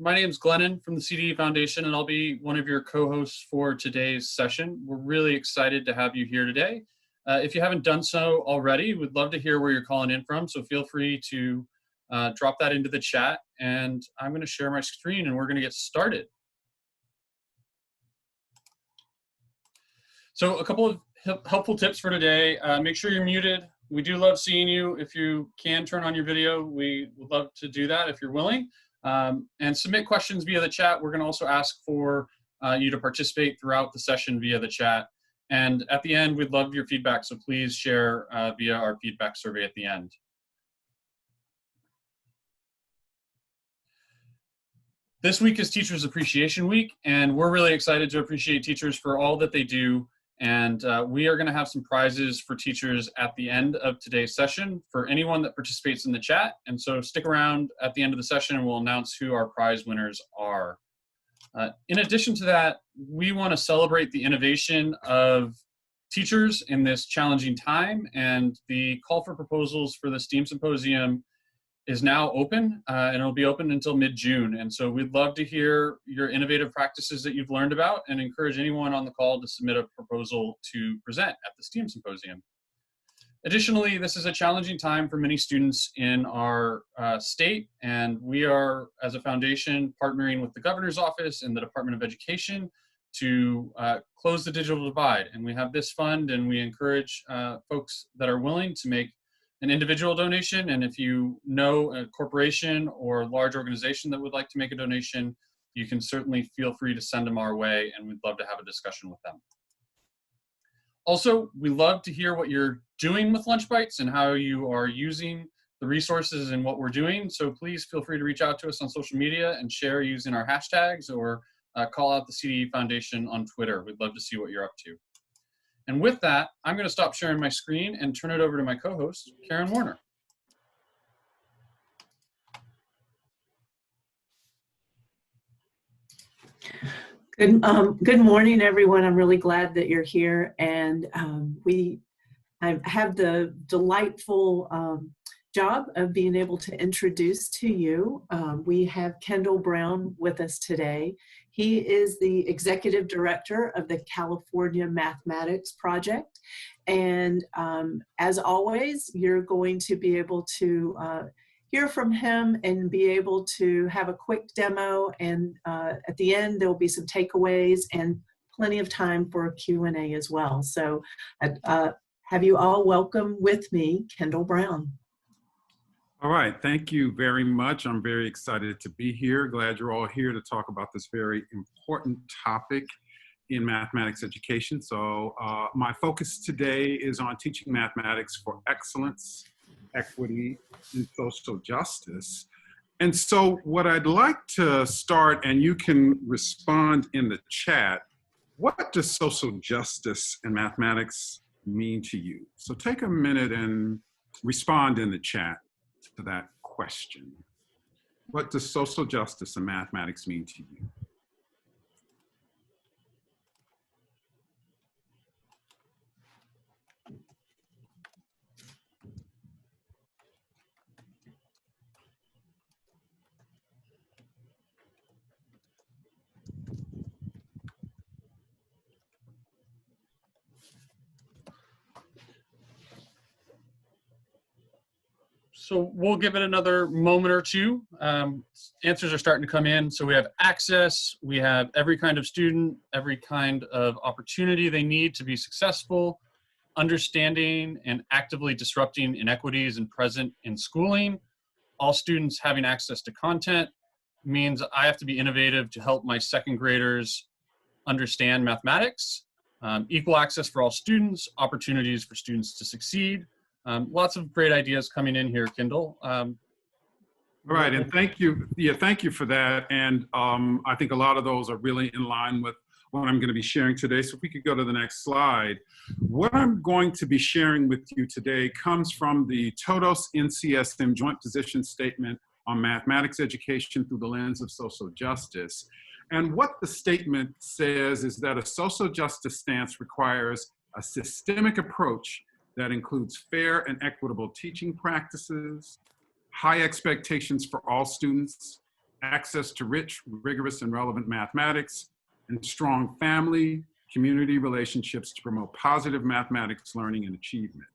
My name is Glennon from the CDE Foundation, and I'll be one of your co-hosts for today's session. We're really excited to have you here today. If you haven't done so already, we'd love to hear where you're calling in from, so feel free to drop that into the chat, and I'm going to share my screen, and we're going to get started. So a couple of helpful tips for today. Make sure you're muted. We do love seeing you. If you can turn on your video, we would love to do that if you're willing. And submit questions via the chat. We're going to also ask for you to participate throughout the session via the chat. And at the end, we'd love your feedback, so please share via our feedback survey at the end. This week is Teachers Appreciation Week, and we're really excited to appreciate teachers for all that they do. And we are going to have some prizes for teachers at the end of today's session for anyone that participates in the chat. And so stick around at the end of the session and we'll announce who our prize winners are. In addition to that, we want to celebrate the innovation of teachers in this challenging time. And the call for proposals for the STEAM Symposium is now open, and it'll be open until mid-June. And so we'd love to hear your innovative practices that you've learned about and encourage anyone on the call to submit a proposal to present at the STEAM Symposium. Additionally, this is a challenging time for many students in our state, and we are, as a foundation, partnering with the Governor's Office and the Department of Education to close the digital divide. And we have this fund, and we encourage folks that are willing to make an individual donation, and if you know a corporation or large organization that would like to make a donation, you can certainly feel free to send them our way, and we'd love to have a discussion with them. Also, we love to hear what you're doing with Lunch Bites and how you are using the resources and what we're doing, so please feel free to reach out to us on social media and share using our hashtags, or call out the CDE Foundation on Twitter. We'd love to see what you're up to. And with that, I'm going to stop sharing my screen and turn it over to my co-host, Karen Warner. Good morning, everyone. I'm really glad that you're here. And I have the delightful job of being able to introduce to you. We have Kendall Brown with us today. He is the Executive Director of the California Mathematics Project. And as always, you're going to be able to hear from him and be able to have a quick demo. And at the end, there will be some takeaways and plenty of time for a Q&A as well. So have you all welcome with me, Kendall Brown. All right, thank you very much. I'm very excited to be here. Glad you're all here to talk about this very important topic in mathematics education. So my focus today is on teaching mathematics for excellence, equity, and social justice. And so what I'd like to start, and you can respond in the chat, what does social justice and mathematics mean to you? So take a minute and respond in the chat to that question. What does social justice and mathematics mean to you? So we'll give it another moment or two. Answers are starting to come in. So we have access, we have every kind of student, every kind of opportunity they need to be successful, understanding and actively disrupting inequities and present in schooling. All students having access to content means I have to be innovative to help my second graders understand mathematics. Equal access for all students, opportunities for students to succeed. Lots of great ideas coming in here, Kendall. All right, and thank you. Yeah, thank you for that. And I think a lot of those are really in line with what I'm going to be sharing today. So if we could go to the next slide. What I'm going to be sharing with you today comes from the TODOS NCSM Joint Position Statement on Mathematics Education through the Lens of Social Justice. And what the statement says is that a social justice stance requires a systemic approach that includes fair and equitable teaching practices, high expectations for all students, access to rich, rigorous, and relevant mathematics, and strong family, community relationships to promote positive mathematics learning and achievement.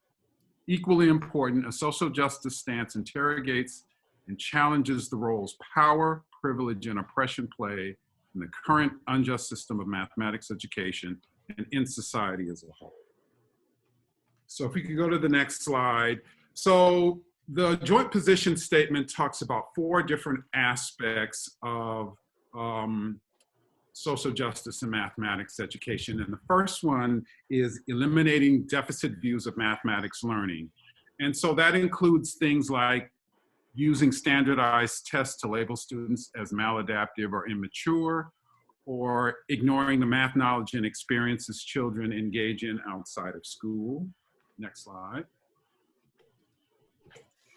Equally important, a social justice stance interrogates and challenges the roles power, privilege, and oppression play in the current unjust system of mathematics education and in society as a whole. So if we could go to the next slide. So the joint position statement talks about 4 different aspects of social justice and mathematics education. And the first one is eliminating deficit views of mathematics learning. And so that includes things like using standardized tests to label students as maladaptive or immature, or ignoring the math knowledge and experiences children engage in outside of school. Next slide.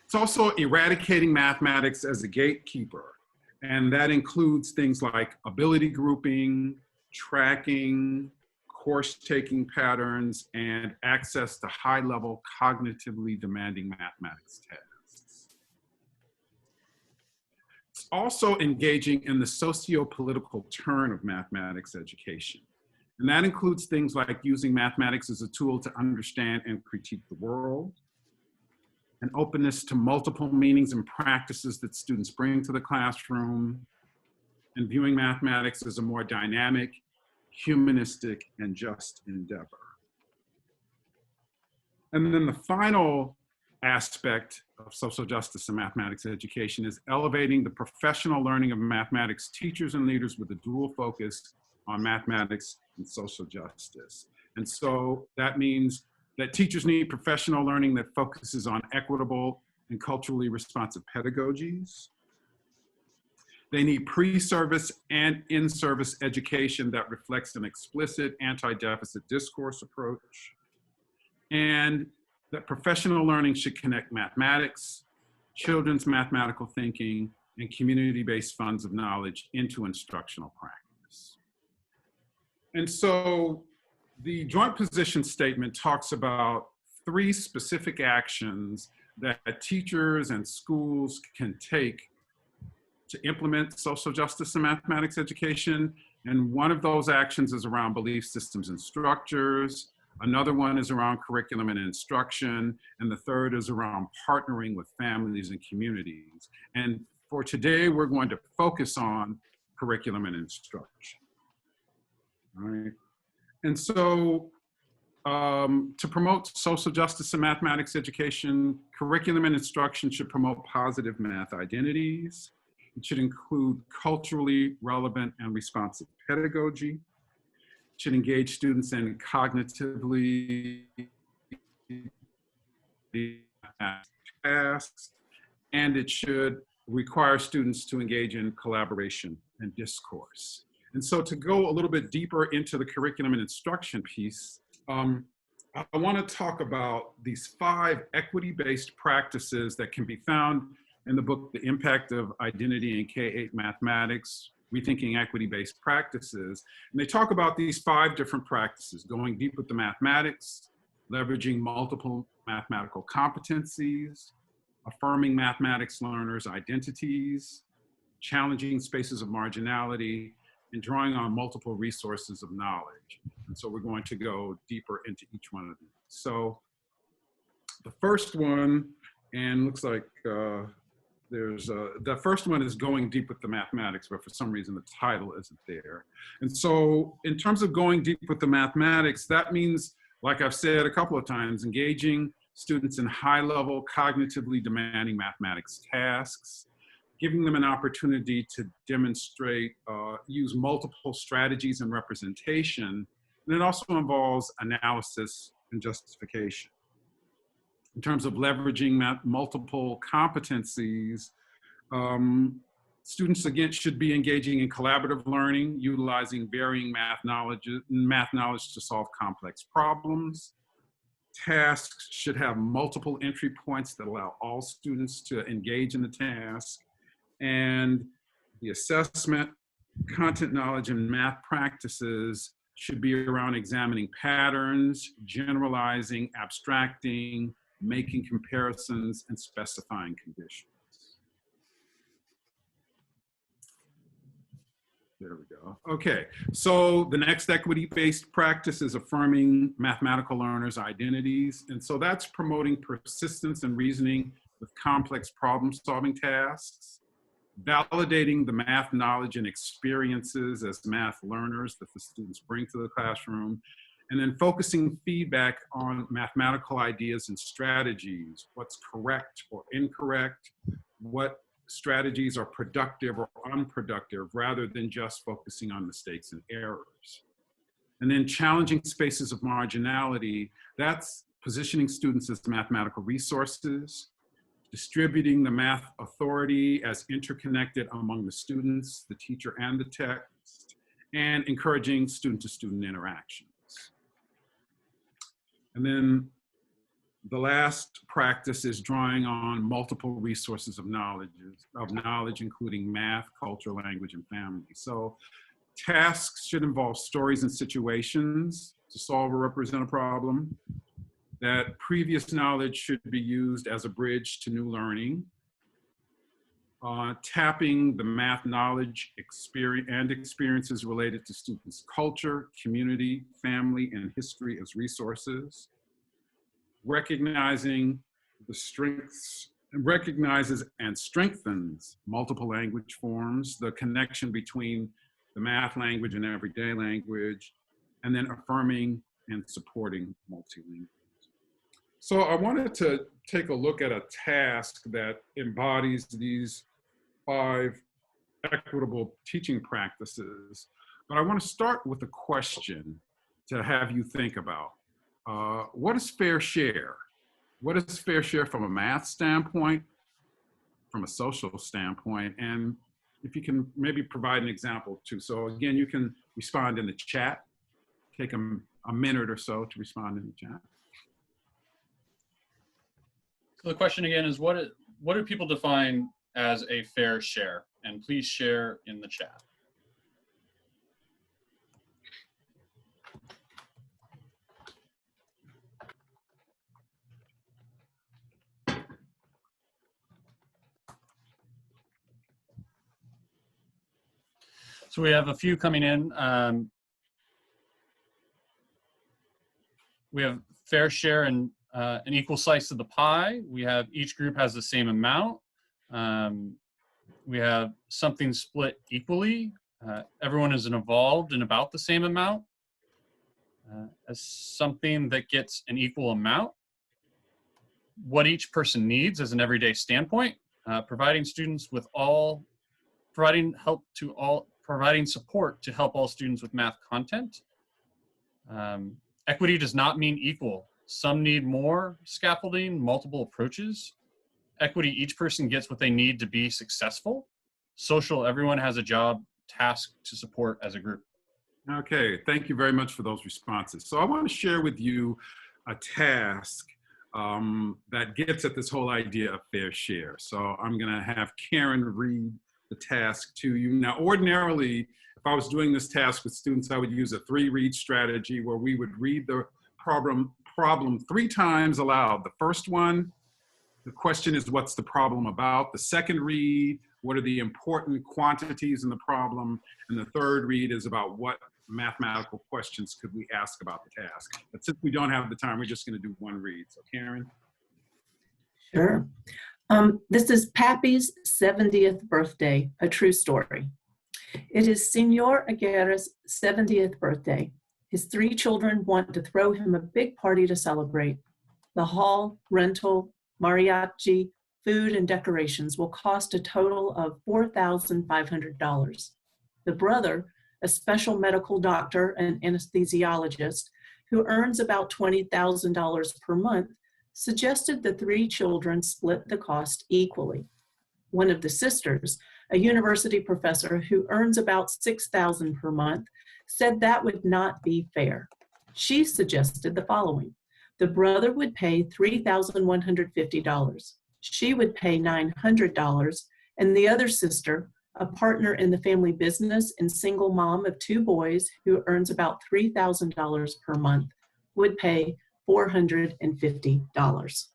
It's also eradicating mathematics as a gatekeeper. And that includes things like ability grouping, tracking, course-taking patterns, and access to high-level cognitively demanding mathematics tests. It's also engaging in the socio-political turn of mathematics education. And that includes things like using mathematics as a tool to understand and critique the world, an openness to multiple meanings and practices that students bring to the classroom, and viewing mathematics as a more dynamic, humanistic, and just endeavor. And then the final aspect of social justice and mathematics education is elevating the professional learning of mathematics teachers and leaders with a dual focus on mathematics and social justice. And so that means that teachers need professional learning that focuses on equitable and culturally responsive pedagogies. They need pre-service and in-service education that reflects an explicit anti-deficit discourse approach. And that professional learning should connect mathematics, children's mathematical thinking, and community-based funds of knowledge into instructional practice. And so the joint position statement talks about 3 specific actions that teachers and schools can take to implement social justice and mathematics education. And one of those actions is around belief systems and structures. Another one is around curriculum and instruction. And the third is around partnering with families and communities. And for today, we're going to focus on curriculum and instruction. All right. And so to promote social justice and mathematics education, curriculum and instruction should promote positive math identities. It should include culturally relevant and responsive pedagogy. It should engage students in cognitively tasks, and it should require students to engage in collaboration and discourse. And so to go a little bit deeper into the curriculum and instruction piece, I want to talk about these 5 equity-based practices that can be found in the book, The Impact of Identity in K-8 Mathematics, Rethinking Equity-Based Practices. And they talk about these 5 different practices: going deep with the mathematics, leveraging multiple mathematical competencies, affirming mathematics learners' identities, challenging spaces of marginality, and drawing on multiple resources of knowledge. And so we're going to go deeper into each one of them. So the first one, and looks like the first one is going deep with the mathematics, but for some reason the title isn't there. And so in terms of going deep with the mathematics, that means, like I've said a couple of times, engaging students in high-level, cognitively demanding mathematics tasks, giving them an opportunity to demonstrate, use multiple strategies and representation. And it also involves analysis and justification. In terms of leveraging multiple competencies, students, again, should be engaging in collaborative learning, utilizing varying math knowledge to solve complex problems. Tasks should have multiple entry points that allow all students to engage in the task. And the assessment, content knowledge, and math practices should be around examining patterns, generalizing, abstracting, making comparisons, and specifying conditions. There we go. Okay, so the next equity-based practice is affirming mathematical learners' identities. And so that's promoting persistence and reasoning with complex problem-solving tasks, validating the math knowledge and experiences as math learners that the students bring to the classroom, and then focusing feedback on mathematical ideas and strategies, what's correct or incorrect, what strategies are productive or unproductive, rather than just focusing on mistakes and errors. And then challenging spaces of marginality, that's positioning students as mathematical resources, distributing the math authority as interconnected among the students, the teacher, and the text, and encouraging student-to-student interactions. And then the last practice is drawing on multiple resources of knowledge, including math, culture, language, and family. So tasks should involve stories and situations to solve or represent a problem. That previous knowledge should be used as a bridge to new learning. Tapping the math knowledge and experiences related to students' culture, community, family, and history as resources. Recognizing the strengths, recognizes and strengthens multiple language forms, the connection between the math language and everyday language, and then affirming and supporting multilingual. So I wanted to take a look at a task that embodies these 5 equitable teaching practices, but I want to start with a question to have you think about. What is fair share? What is fair share from a math standpoint, from a social standpoint, and if you can maybe provide an example too. So again, you can respond in the chat. Take a minute or so to respond in the chat. So the question again is, what do people define as a fair share? And please share in the chat. So we have a few coming in. We have fair share and an equal slice of the pie. We have each group has the same amount. We have something split equally. Everyone is involved in about the same amount. As something that gets an equal amount. What each person needs as an everyday standpoint. Providing students with providing support to help all students with math content. Equity does not mean equal. Some need more scaffolding, multiple approaches. Equity, each person gets what they need to be successful. Social, everyone has a job, task to support as a group. Okay, thank you very much for those responses. So I want to share with you a task that gets at this whole idea of fair share. So I'm going to have Karen read the task to you. Now, ordinarily, if I was doing this task with students, I would use a 3-read strategy where we would read the problem 3 times aloud. The first one, the question is, what's the problem about? The second read, what are the important quantities in the problem? And the third read is about what mathematical questions could we ask about the task. But since we don't have the time, we're just going to do 1 read. So Karen. Sure. This is Pappy's 70th birthday, a true story. It is Senor Aguirre's 70th birthday. His 3 children want to throw him a big party to celebrate. The hall, rental, mariachi, food, and decorations will cost a total of $4,500. The brother, a special medical doctor and anesthesiologist who earns about $20,000 per month, suggested the 3 children split the cost equally. One of the sisters, a university professor who earns about $6,000 per month, said that would not be fair. She suggested the following. The brother would pay $3,150. She would pay $900, and the other sister, a partner in the family business and single mom of 2 boys who earns about $3,000 per month, would pay $450.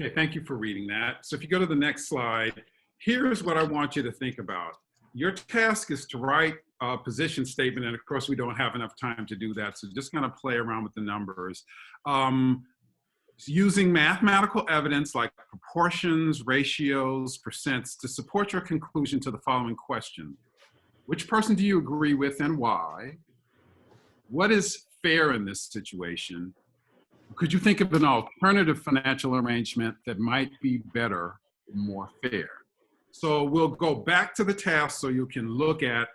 Okay, thank you for reading that. So if you go to the next slide, here's what I want you to think about. your task is to write a position statement, and of course we don't have enough time to do that, so just kind of play around with the numbers. Using mathematical evidence like proportions, ratios, percents to support your conclusion to the following question. Which person do you agree with and why? What is fair in this situation? Could you think of an alternative financial arrangement that might be better, more fair? So we'll go back to the task so you can look at,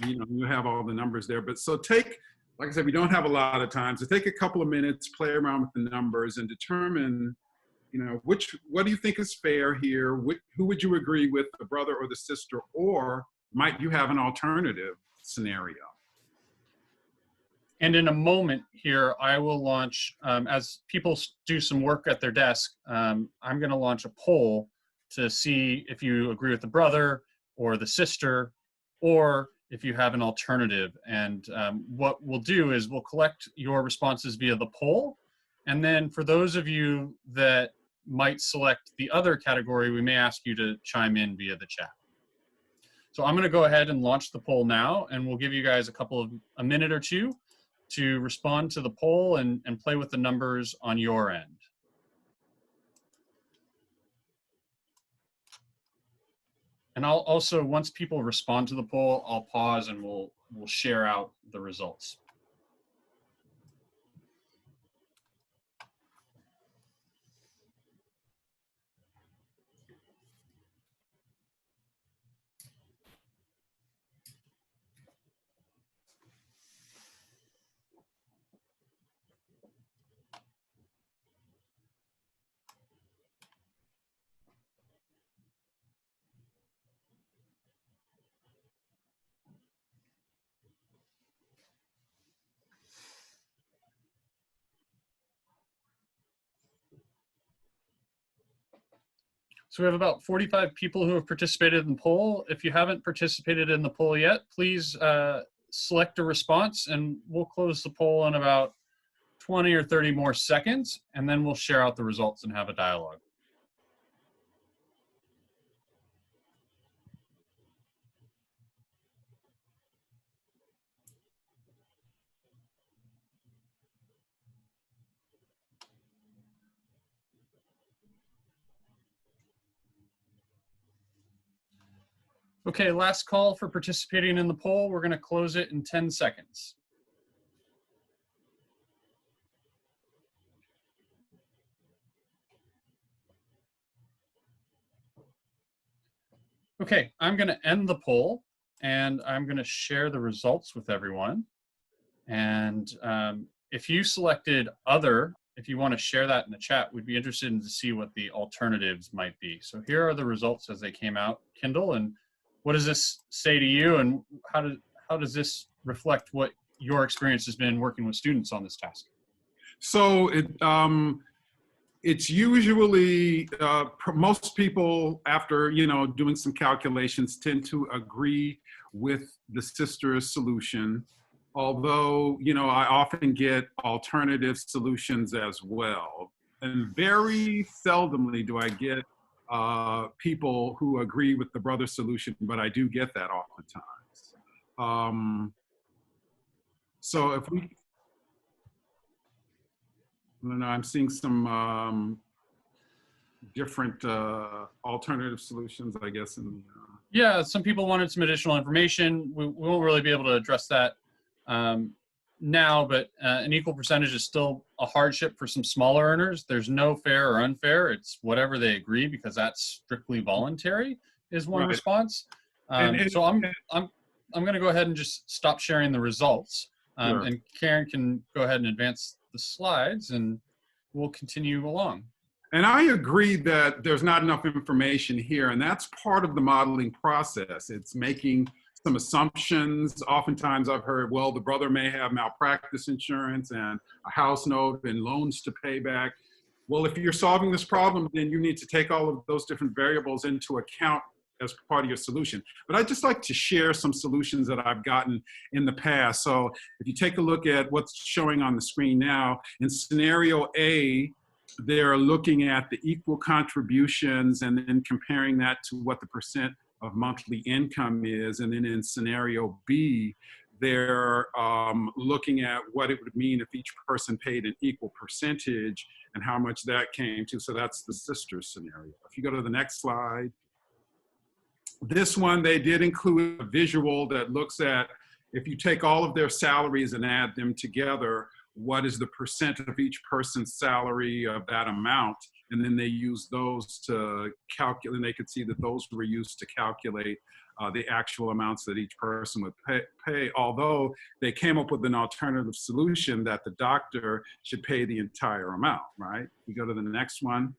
you have all the numbers there. But so take, like I said, we don't have a lot of time. So take a couple of minutes, play around with the numbers and determine, what do you think is fair here? Who would you agree with, the brother or the sister? Or might you have an alternative scenario? And in a moment here, I will launch, as people do some work at their desk, I'm going to launch a poll to see if you agree with the brother or the sister, or if you have an alternative. And what we'll do is we'll collect your responses via the poll. And then for those of you that might select the other category, we may ask you to chime in via the chat. So I'm going to go ahead and launch the poll now, and we'll give you guys a minute or two to respond to the poll and play with the numbers on your end. And I'll also, once people respond to the poll, I'll pause and we'll share out the results. So we have about 45 people who have participated in the poll. If you haven't participated in the poll yet, please select a response, and we'll close the poll in about 20 or 30 more seconds, and then we'll share out the results and have a dialogue. Okay, last call for participating in the poll. We're going to close it in 10 seconds. Okay, I'm going to end the poll, and I'm going to share the results with everyone. And if you selected other, if you want to share that in the chat, we'd be interested in to see what the alternatives might be. So here are the results as they came out, Kendall, and what does this say to you, and how does this reflect what your experience has been working with students on this task? So it's usually most people, after doing some calculations, tend to agree with the sister's solution. Although I often get alternative solutions as well, and very seldomly do I get people who agree with the brother solution, but I do get that oftentimes. So if we, I don't know, I'm seeing some different alternative solutions, I guess. Yeah, some people wanted some additional information. We won't really be able to address that now, but an equal percentage is still a hardship for some smaller earners. There's no fair or unfair. It's whatever they agree, because that's strictly voluntary, is one response. So I'm going to go ahead and just stop sharing the results. Sure. And Karen can go ahead and advance the slides, and we'll continue along. And I agree that there's not enough information here, and that's part of the modeling process. It's making some assumptions. Oftentimes I've heard, well, the brother may have malpractice insurance and a house note and loans to pay back. Well, if you're solving this problem, then you need to take all of those different variables into account as part of your solution. But I'd just like to share some solutions that I've gotten in the past. So if you take a look at what's showing on the screen now, in scenario A, they're looking at the equal contributions and then comparing that to what the percent of monthly income is. And then in scenario B, they're looking at what it would mean if each person paid an equal percentage and how much that came to. So that's the sisters scenario. If you go to the next slide, this one, they did include a visual that looks at, if you take all of their salaries and add them together, what is the percent of each person's salary of that amount? And then they use those to calculate, and they could see that those were used to calculate the actual amounts that each person would pay, although they came up with an alternative solution that the doctor should pay the entire amount, right? We go to the next one.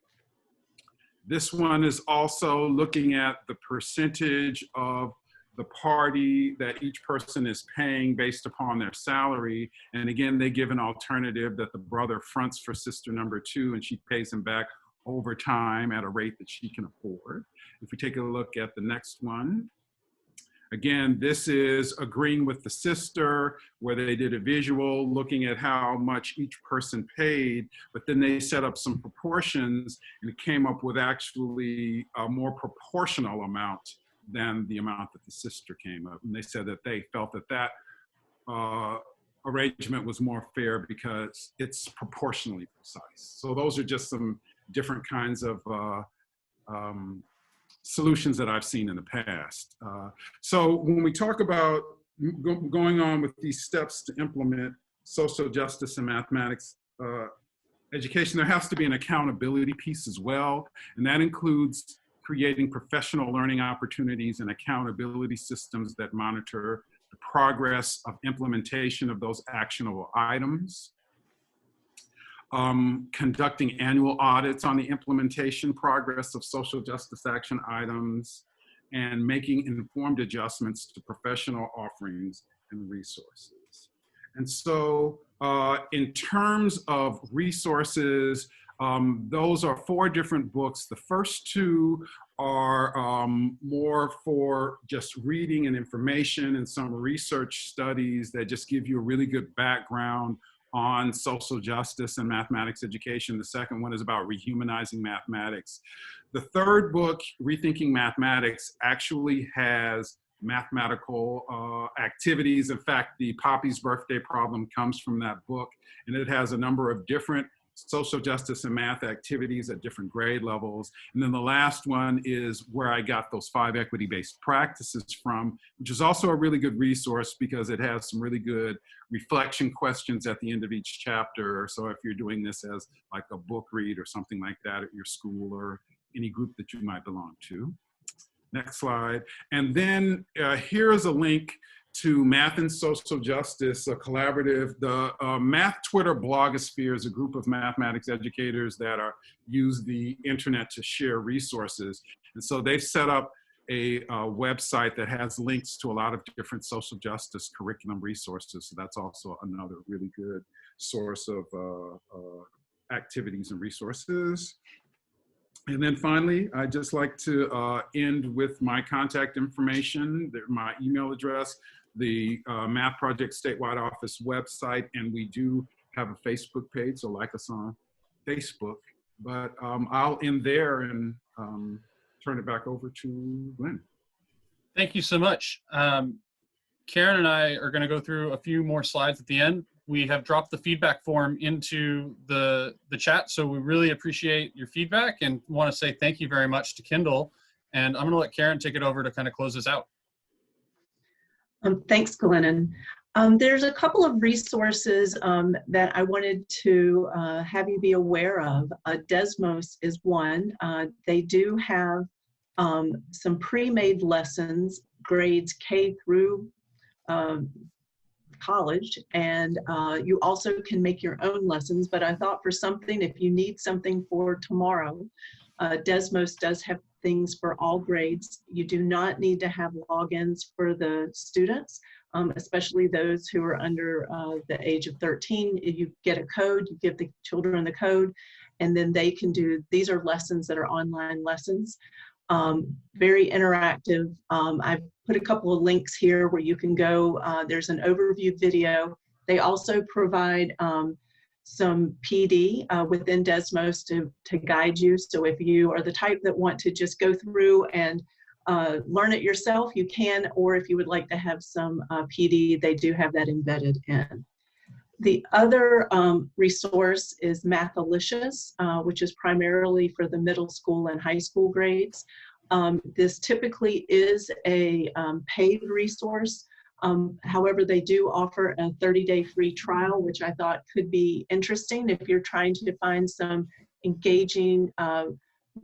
This one is also looking at the percentage of the party that each person is paying based upon their salary. And again, they give an alternative that the brother fronts for sister number 2 and she pays him back over time at a rate that she can afford. If we take a look at the next one, again, this is agreeing with the sister, where they did a visual looking at how much each person paid, but then they set up some proportions and came up with actually a more proportional amount than the amount that the sister came up. And they said that they felt that that arrangement was more fair because it's proportionally precise. So those are just some different kinds of solutions that I've seen in the past. So when we talk about going on with these steps to implement social justice and mathematics education, there has to be an accountability piece as well. And that includes creating professional learning opportunities and accountability systems that monitor the progress of implementation of those actionable items. Conducting annual audits on the implementation progress of social justice action items, and making informed adjustments to professional offerings and resources. And so in terms of resources, those are 4 different books. The first 2 are more for just reading and information and some research studies that just give you a really good background on social justice and mathematics education. The second one is about rehumanizing mathematics. The third book, Rethinking Mathematics, actually has mathematical activities. In fact, the Poppy's birthday problem comes from that book, and it has a number of different social justice and math activities at different grade levels. And then the last one is where I got those 5 equity-based practices from, which is also a really good resource because it has some really good reflection questions at the end of each chapter. So if you're doing this as like a book read or something like that at your school or any group that you might belong to. Next slide. And then here's a link to Math and Social Justice, a collaborative. The Math Twitter blogosphere is a group of mathematics educators that use the internet to share resources. And so they've set up a website that has links to a lot of different social justice curriculum resources. So that's also another really good source of activities and resources. And then finally, I'd just like to end with my contact information, my email address, the Math Project Statewide Office website, and we do have a Facebook page, so like us on Facebook. But I'll end there and turn it back over to Glenn. Thank you so much. Karen and I are going to go through a few more slides at the end. We have dropped the feedback form into the chat, so we really appreciate your feedback and want to say thank you very much to Kindle. And I'm going to let Karen take it over to kind of close this out. Thanks, Glennon. There's a couple of resources that I wanted to have you be aware of. Desmos is one. They do have some pre-made lessons, grades K through college, and you also can make your own lessons. But I thought for something, if you need something for tomorrow, Desmos does have things for all grades. You do not need to have logins for the students, especially those who are under the age of 13. You get a code, you give the children the code, and then they can do, these are lessons that are online lessons. Very interactive. I've put a couple of links here where you can go. There's an overview video. They also provide some PD within Desmos to guide you. So if you are the type that want to just go through and learn it yourself, you can, or if you would like to have some PD, they do have that embedded in. The other resource is Mathalicious, which is primarily for the middle school and high school grades. This typically is a paid resource. However, they do offer a 30-day free trial, which I thought could be interesting if you're trying to find some engaging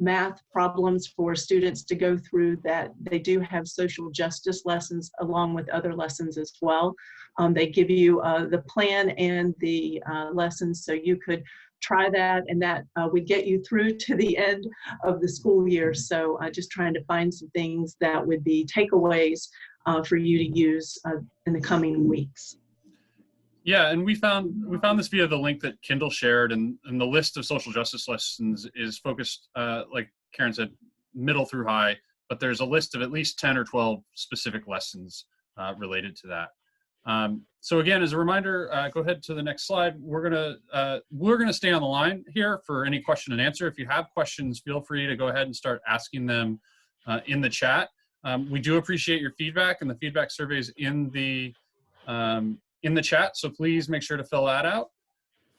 math problems for students to go through. That they do have social justice lessons along with other lessons as well. They give you the plan and the lessons, so you could try that, and that would get you through to the end of the school year. So just trying to find some things that would be takeaways for you to use in the coming weeks. Yeah, and we found this via the link that Kindle shared, and the list of social justice lessons is focused, like Karen said, middle through high, but there's a list of at least 10 or 12 specific lessons related to that. So again, as a reminder, go ahead to the next slide. We're gonna stay on the line here for any question and answer. If you have questions, feel free to go ahead and start asking them in the chat. We do appreciate your feedback, and the feedback surveys in the chat, so please make sure to fill that out.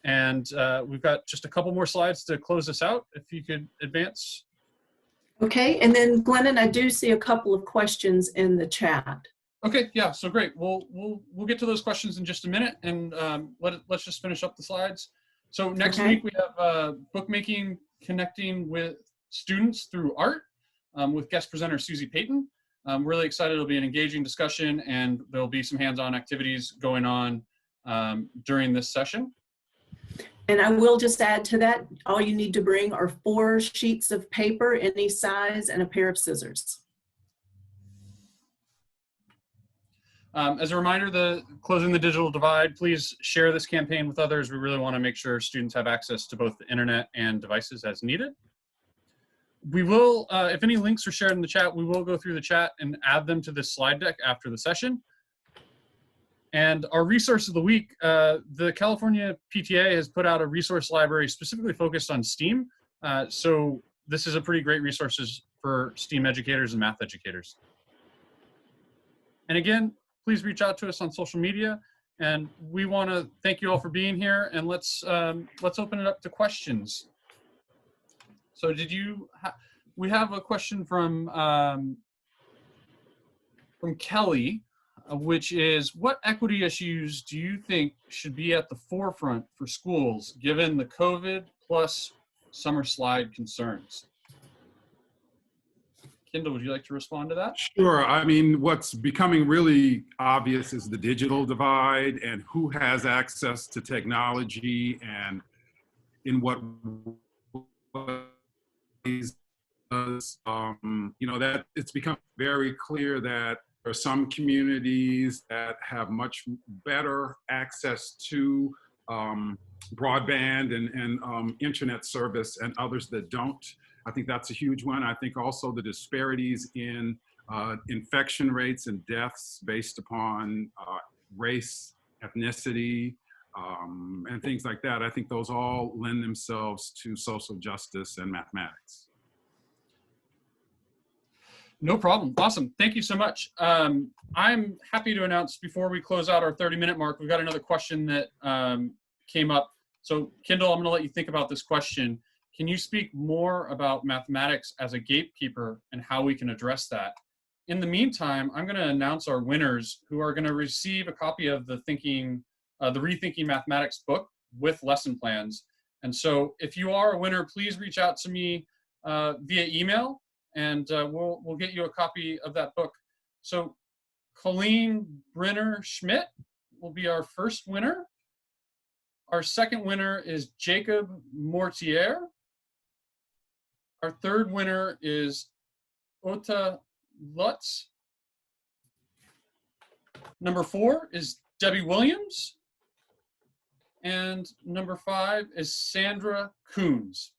And we've got just a couple more slides to close this out, if you could advance. Okay, and then Glennon, I do see a couple of questions in the chat. Okay, yeah, so great. We'll get to those questions in just a minute, and let's just finish up the slides. So next week we have bookmaking, connecting with students through art with guest presenter Susie Payton. I'm really excited. It'll be an engaging discussion, and there'll be some hands-on activities going on during this session. And I will just add to that, all you need to bring are 4 sheets of paper, any size, and a pair of scissors. As a reminder, Closing the Digital Divide, please share this campaign with others. We really want to make sure students have access to both the internet and devices as needed. We will, if any links are shared in the chat, we will go through the chat and add them to this slide deck after the session. And our resource of the week, the California PTA has put out a resource library specifically focused on STEAM. So this is a pretty great resource for STEAM educators and math educators. And again, please reach out to us on social media. And we want to thank you all for being here. And let's open it up to questions. So we have a question from Kelly, which is, what equity issues do you think should be at the forefront for schools given the COVID plus summer slide concerns? Kendall, would you like to respond to that? Sure. I mean, what's becoming really obvious is the digital divide and who has access to technology and in what ways. That it's become very clear that there are some communities that have much better access to broadband and internet service, and others that don't. I think that's a huge one. I think also the disparities in infection rates and deaths based upon race, ethnicity, and things like that. I think those all lend themselves to social justice and mathematics. No problem. Awesome. Thank you so much. I'm happy to announce before we close out our 30-minute mark, we've got another question that came up. So Kendall, I'm going to let you think about this question. Can you speak more about mathematics as a gatekeeper and how we can address that? In the meantime, I'm going to announce our winners who are going to receive a copy of the Rethinking Mathematics book with lesson plans. And so if you are a winner, please reach out to me via email, and we'll get you a copy of that book. So Colleen Brenner Schmidt will be our first winner. Our second winner is Jacob Mortier. Our third winner is Ota Lutz. Number 4 is Debbie Williams. And number 5 is Sandra Coons.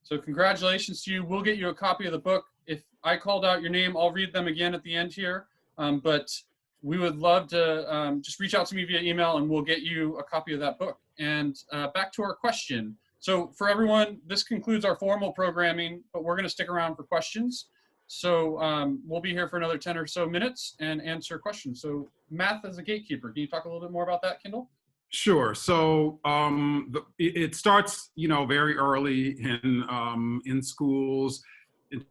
So congratulations to you. We'll get you a copy of the book. If I called out your name, I'll read them again at the end here. But we would love to just reach out to me via email, and we'll get you a copy of that book. And back to our question. So for everyone, this concludes our formal programming, but we're going to stick around for questions. So we'll be here for another 10 or so minutes and answer questions. So math as a gatekeeper, can you talk a little bit more about that, Kendall? Sure. So it starts, very early in schools. In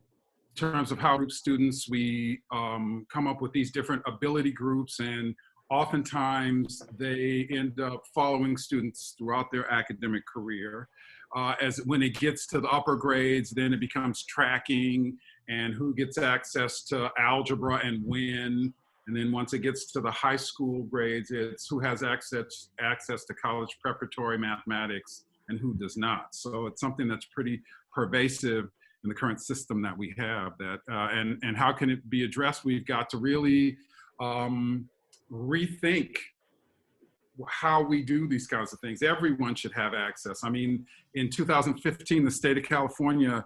terms of how group students, we come up with these different ability groups, and oftentimes they end up following students throughout their academic career. As when it gets to the upper grades, then it becomes tracking and who gets access to algebra and when. And then once it gets to the high school grades, it's who has access to college preparatory mathematics and who does not. So it's something that's pretty pervasive in the current system that we have. That and how can it be addressed? We've got to really rethink how we do these kinds of things. Everyone should have access. I mean, in 2015, the state of California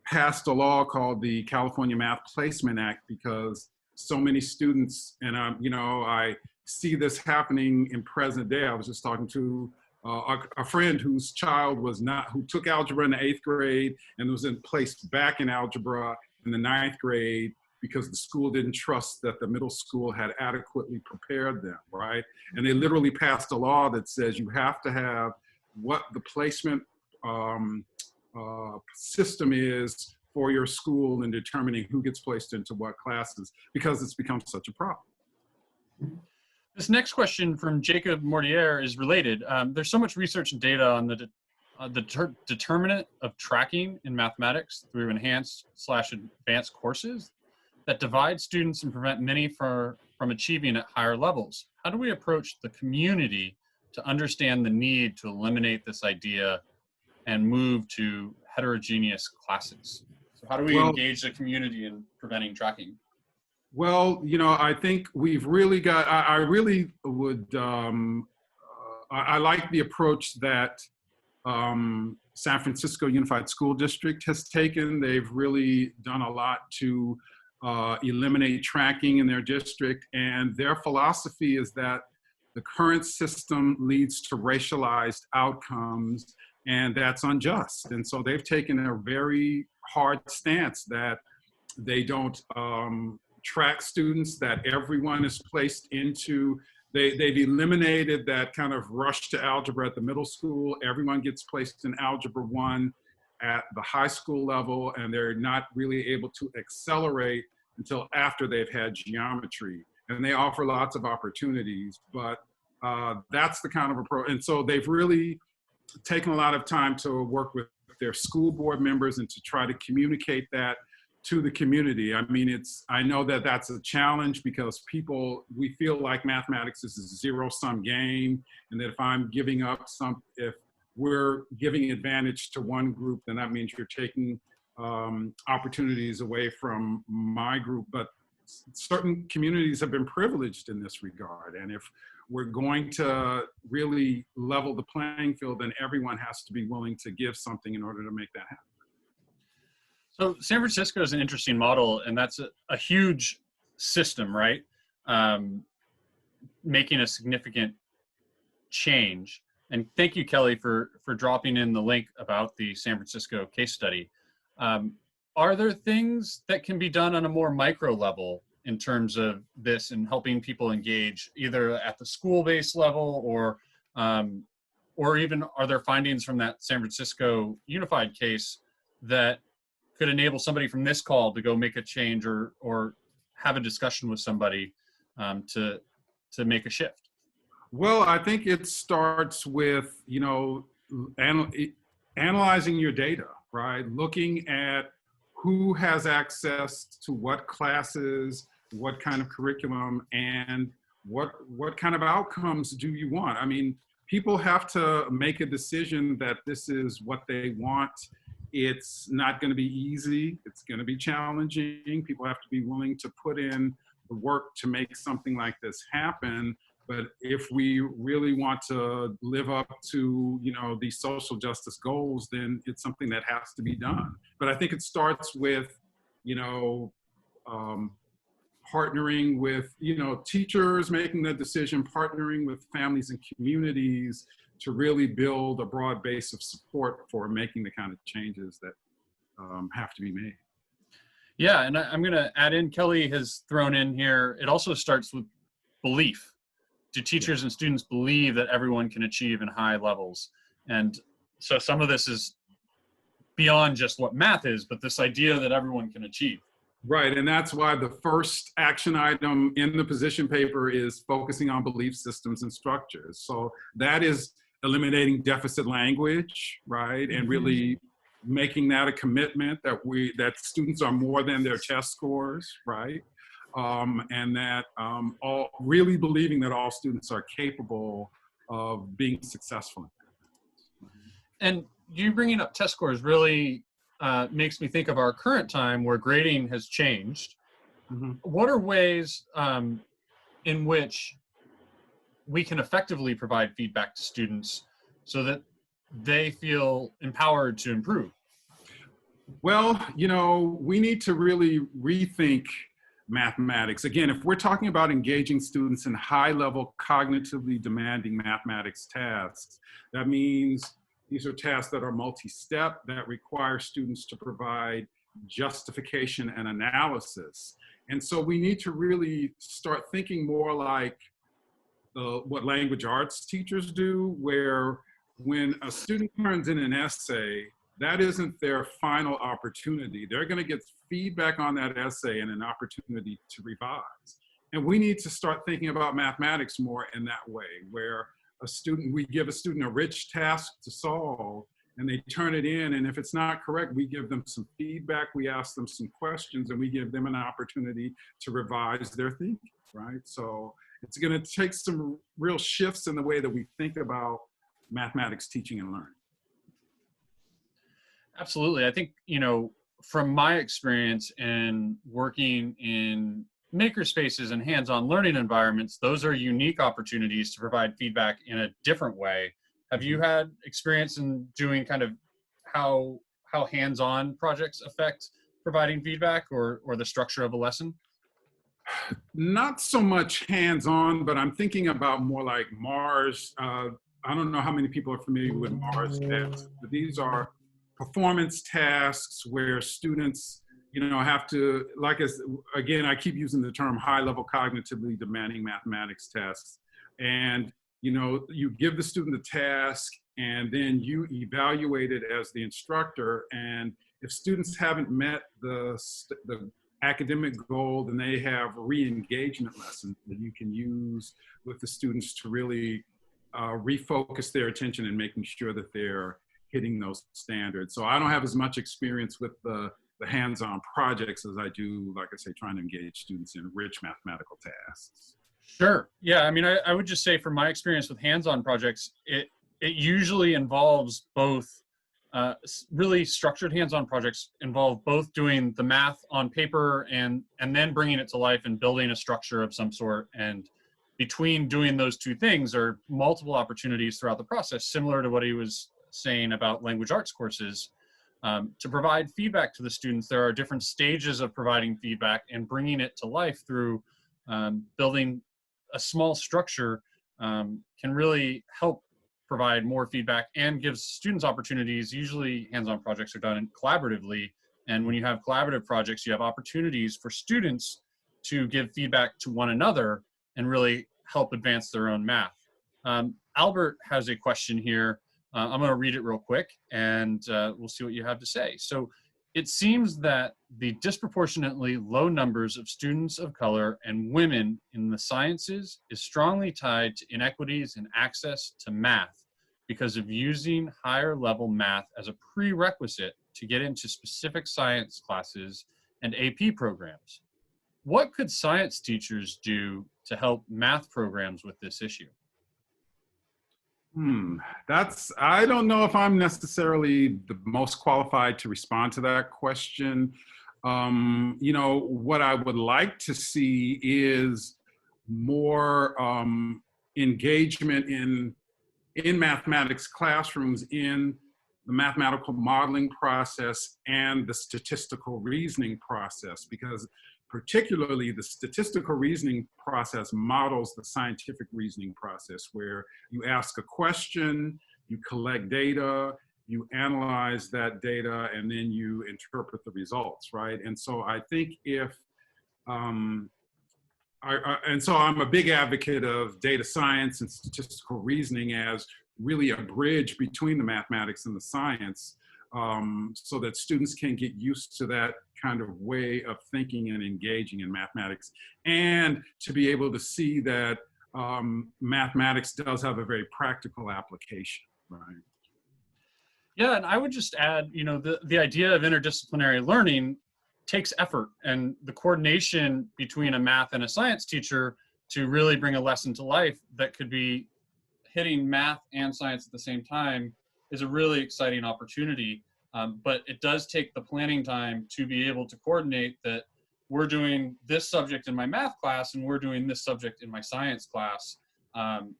passed a law called the California Math Placement Act because so many students, and I see this happening in present day. I was just talking to a friend whose child who took algebra in the 8th grade and was placed back in algebra in the 9th grade because the school didn't trust that the middle school had adequately prepared them, right? And they literally passed a law that says you have to have what the placement system is for your school in determining who gets placed into what classes, because it's become such a problem. This next question from Jacob Mortier is related. There's so much research and data on the determinant of tracking in mathematics through enhanced/advanced courses that divide students and prevent many from achieving at higher levels. How do we approach the community to understand the need to eliminate this idea and move to heterogeneous classes? So how do we engage the community in preventing tracking? Well, I think we've really got, I really would, I like the approach that San Francisco Unified School District has taken. They've really done a lot to eliminate tracking in their district, and their philosophy is that the current system leads to racialized outcomes, and that's unjust. And so they've taken a very hard stance that they don't track students, that everyone is placed into, they've eliminated that kind of rush to algebra at the middle school. Everyone gets placed in Algebra 1 at the high school level, and they're not really able to accelerate until after they've had geometry. And they offer lots of opportunities, but that's the kind of approach. And so they've really taken a lot of time to work with their school board members and to try to communicate that to the community. I mean, I know that that's a challenge because we feel like mathematics is a zero-sum game, and that if we're giving advantage to one group, then that means you're taking opportunities away from my group. But certain communities have been privileged in this regard. And if we're going to really level the playing field, then everyone has to be willing to give something in order to make that happen. So San Francisco is an interesting model, and that's a huge system, right? Making a significant change. And thank you, Kelly, for dropping in the link about the San Francisco case study. Are there things that can be done on a more micro level in terms of this and helping people engage either at the school-based level or even are there findings from that San Francisco Unified case that could enable somebody from this call to go make a change or have a discussion with somebody to make a shift? Well, I think it starts with, analyzing your data, right? Looking at who has access to what classes, what kind of curriculum, and what kind of outcomes do you want? I mean, people have to make a decision that this is what they want. It's not going to be easy. It's going to be challenging. People have to be willing to put in the work to make something like this happen. But if we really want to live up to, these social justice goals, then it's something that has to be done. But I think it starts with, partnering with, teachers, making the decision, partnering with families and communities to really build a broad base of support for making the kind of changes that have to be made. Yeah, and I'm going to add in, Kelly has thrown in here, it also starts with belief. Do teachers and students believe that everyone can achieve in high levels? And so some of this is beyond just what math is, but this idea that everyone can achieve. Right, and that's why the first action item in the position paper is focusing on belief systems and structures. So that is eliminating deficit language, right, and really making that a commitment that students are more than their test scores, right, and that really believing that all students are capable of being successful. And you bringing up test scores really makes me think of our current time where grading has changed. What are ways in which we can effectively provide feedback to students so that they feel empowered to improve? Well, we need to really rethink mathematics. Again, if we're talking about engaging students in high-level cognitively demanding mathematics tasks, that means these are tasks that are multi-step, that require students to provide justification and analysis. And so we need to really start thinking more like what language arts teachers do, where when a student turns in an essay, that isn't their final opportunity. They're going to get feedback on that essay and an opportunity to revise. And we need to start thinking about mathematics more in that way, where we give a student a rich task to solve, and they turn it in, and if it's not correct, we give them some feedback, we ask them some questions, and we give them an opportunity to revise their thinking, right? So it's going to take some real shifts in the way that we think about mathematics teaching and learning. Absolutely. I think, from my experience in working in maker spaces and hands-on learning environments, those are unique opportunities to provide feedback in a different way. Have you had experience in doing kind of how hands-on projects affect providing feedback or the structure of a lesson? Not so much hands-on, but I'm thinking about more like Mars. I don't know how many people are familiar with Mars tasks, but these are performance tasks where students, have to, again, I keep using the term high-level cognitively demanding mathematics tasks. And, you give the student the task and then you evaluate it as the instructor. And if students haven't met the academic goal, then they have re-engagement lessons that you can use with the students to really refocus their attention and making sure that they're hitting those standards. So I don't have as much experience with the hands-on projects as I do, like I say, trying to engage students in rich mathematical tasks. Sure. Yeah. I mean, I would just say from my experience with hands-on projects, it usually involves both really structured hands-on projects involve both doing the math on paper and then bringing it to life and building a structure of some sort. And between doing those two things are multiple opportunities throughout the process, similar to what he was saying about language arts courses, to provide feedback to the students. There are different stages of providing feedback, and bringing it to life through building a small structure can really help provide more feedback and gives students opportunities. Usually hands-on projects are done collaboratively, and when you have collaborative projects, you have opportunities for students to give feedback to one another and really help advance their own math. Albert has a question here. I'm going to read it real quick, and we'll see what you have to say. So it seems that the disproportionately low numbers of students of color and women in the sciences is strongly tied to inequities in access to math because of using higher level math as a prerequisite to get into specific science classes and AP programs. What could science teachers do to help math programs with this issue? I don't know if I'm necessarily the most qualified to respond to that question. What I would like to see is more engagement in mathematics classrooms, in the mathematical modeling process and the statistical reasoning process, because particularly the statistical reasoning process models the scientific reasoning process, where you ask a question, you collect data, you analyze that data, and then you interpret the results, right? And so I think if, and so I'm a big advocate of data science and statistical reasoning as really a bridge between the mathematics and the science, so that students can get used to that kind of way of thinking and engaging in mathematics, and to be able to see that mathematics does have a very practical application, right? Yeah, and I would just add, the idea of interdisciplinary learning takes effort, and the coordination between a math and a science teacher to really bring a lesson to life that could be hitting math and science at the same time is a really exciting opportunity. But it does take the planning time to be able to coordinate that we're doing this subject in my math class and we're doing this subject in my science class.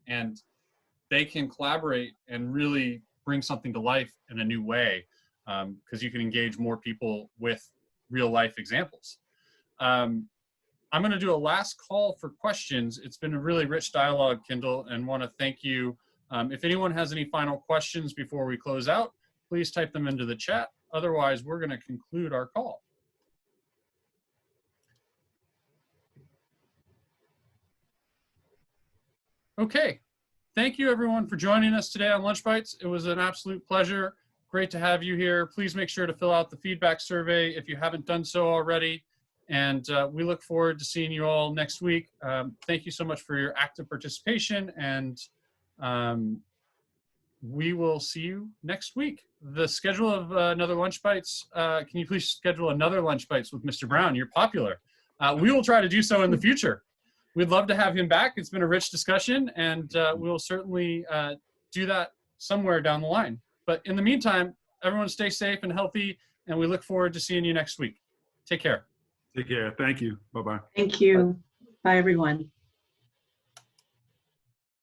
And they can collaborate and really bring something to life in a new way, because you can engage more people with real life examples. I'm going to do a last call for questions. It's been a really rich dialogue, Kendall, and want to thank you. If anyone has any final questions before we close out, please type them into the chat. Otherwise, we're going to conclude our call. Okay. Thank you, everyone, for joining us today on Lunch Bites. It was an absolute pleasure. Great to have you here. Please make sure to fill out the feedback survey if you haven't done so already. And we look forward to seeing you all next week. Thank you so much for your active participation, and we will see you next week. The schedule of another Lunch Bites, can you please schedule another Lunch Bites with Mr. Brown? You're popular. We will try to do so in the future. We'd love to have him back. It's been a rich discussion, and we'll certainly do that somewhere down the line. But in the meantime, everyone stay safe and healthy, and we look forward to seeing you next week. Take care. Take care. Thank you. Bye-bye. Thank you. Bye, everyone.